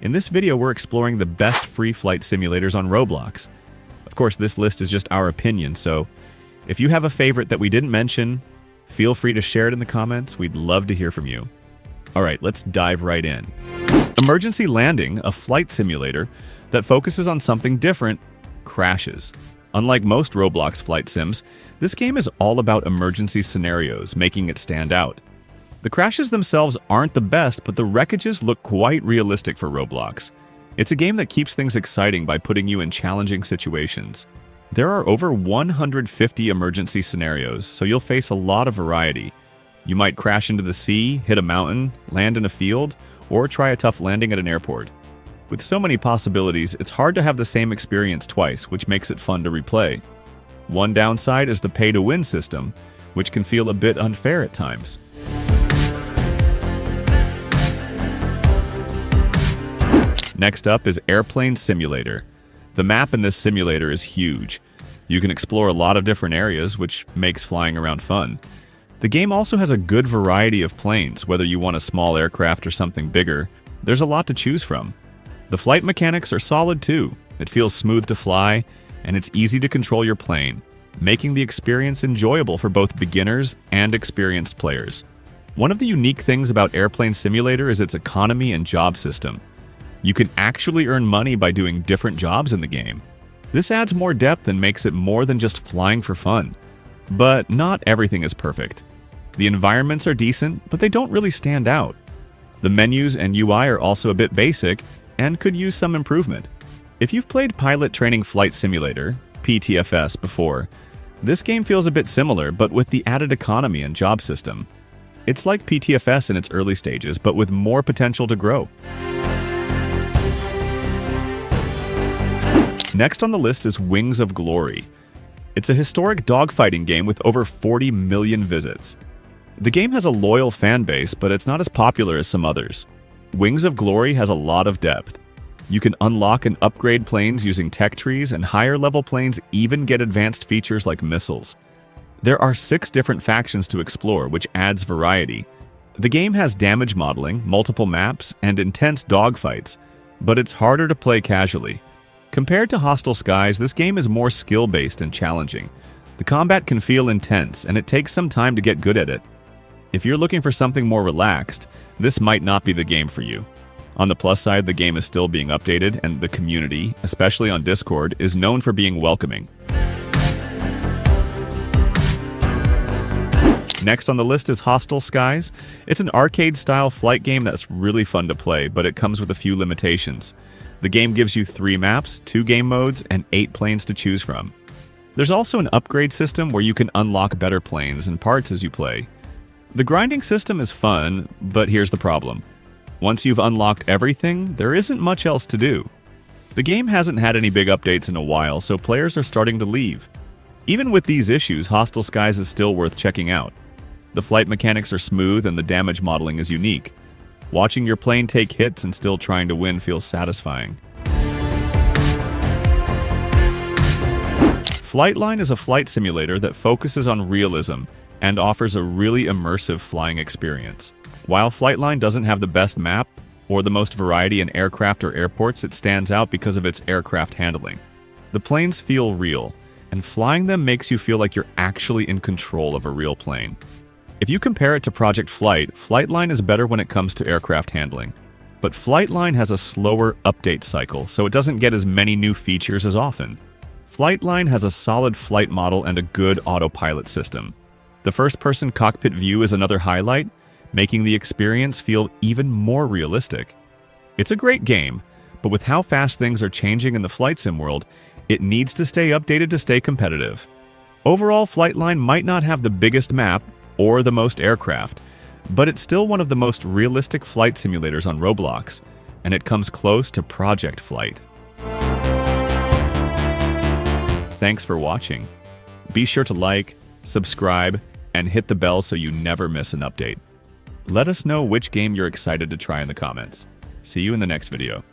In this video, we're exploring the best free flight simulators on Roblox. Of course, this list is just our opinion, so if you have a favorite that we didn't mention, feel free to share it in the comments. We'd love to hear from you. All right, let's dive right in. Emergency Landing, a flight simulator that focuses on something different, crashes. Unlike most Roblox flight sims, this game is all about emergency scenarios, making it stand out. The crashes themselves aren't the best, but the wreckages look quite realistic for Roblox. It's a game that keeps things exciting by putting you in challenging situations. There are over 150 emergency scenarios, so you'll face a lot of variety. You might crash into the sea, hit a mountain, land in a field, or try a tough landing at an airport. With so many possibilities, it's hard to have the same experience twice, which makes it fun to replay. One downside is the pay-to-win system, which can feel a bit unfair at times. Next up is Airplane Simulator. The map in this simulator is huge. You can explore a lot of different areas, which makes flying around fun. The game also has a good variety of planes, whether you want a small aircraft or something bigger. There's a lot to choose from. The flight mechanics are solid too. It feels smooth to fly, and it's easy to control your plane, making the experience enjoyable for both beginners and experienced players. One of the unique things about Airplane Simulator is its economy and job system. You can actually earn money by doing different jobs in the game. This adds more depth and makes it more than just flying for fun. But not everything is perfect. The environments are decent, but they don't really stand out. The menus and UI are also a bit basic and could use some improvement. If you've played Pilot Training Flight Simulator, PTFS, before, this game feels a bit similar, but with the added economy and job system. It's like PTFS in its early stages, but with more potential to grow. Next on the list is Wings of Glory. It's a historic dogfighting game with over 40 million visits. The game has a loyal fan base, but it's not as popular as some others. Wings of Glory has a lot of depth. You can unlock and upgrade planes using tech trees, and higher-level planes even get advanced features like missiles. There are 6 different factions to explore, which adds variety. The game has damage modeling, multiple maps, and intense dogfights, but it's harder to play casually. Compared to Hostile Skies, this game is more skill-based and challenging. The combat can feel intense, and it takes some time to get good at it. If you're looking for something more relaxed, this might not be the game for you. On the plus side, the game is still being updated, and the community, especially on Discord, is known for being welcoming. Next on the list is Hostile Skies. It's an arcade-style flight game that's really fun to play, but it comes with a few limitations. The game gives you 3 maps, 2 game modes, and 8 planes to choose from. There's also an upgrade system where you can unlock better planes and parts as you play. The grinding system is fun, but here's the problem. Once you've unlocked everything, there isn't much else to do. The game hasn't had any big updates in a while, so players are starting to leave. Even with these issues, Hostile Skies is still worth checking out. The flight mechanics are smooth and the damage modeling is unique. Watching your plane take hits and still trying to win feels satisfying. Flightline is a flight simulator that focuses on realism and offers a really immersive flying experience. While Flightline doesn't have the best map or the most variety in aircraft or airports, it stands out because of its aircraft handling. The planes feel real, and flying them makes you feel like you're actually in control of a real plane. If you compare it to Project Flight, Flightline is better when it comes to aircraft handling. But Flightline has a slower update cycle, so it doesn't get as many new features as often. Flightline has a solid flight model and a good autopilot system. The first-person cockpit view is another highlight, making the experience feel even more realistic. It's a great game, but with how fast things are changing in the flight sim world, it needs to stay updated to stay competitive. Overall, Flightline might not have the biggest map or the most aircraft, but it's still one of the most realistic flight simulators on Roblox, and it comes close to Project Flight. Thanks for watching. Be sure to like, subscribe, and hit the bell so you never miss an update. Let us know which game you're excited to try in the comments. See you in the next video.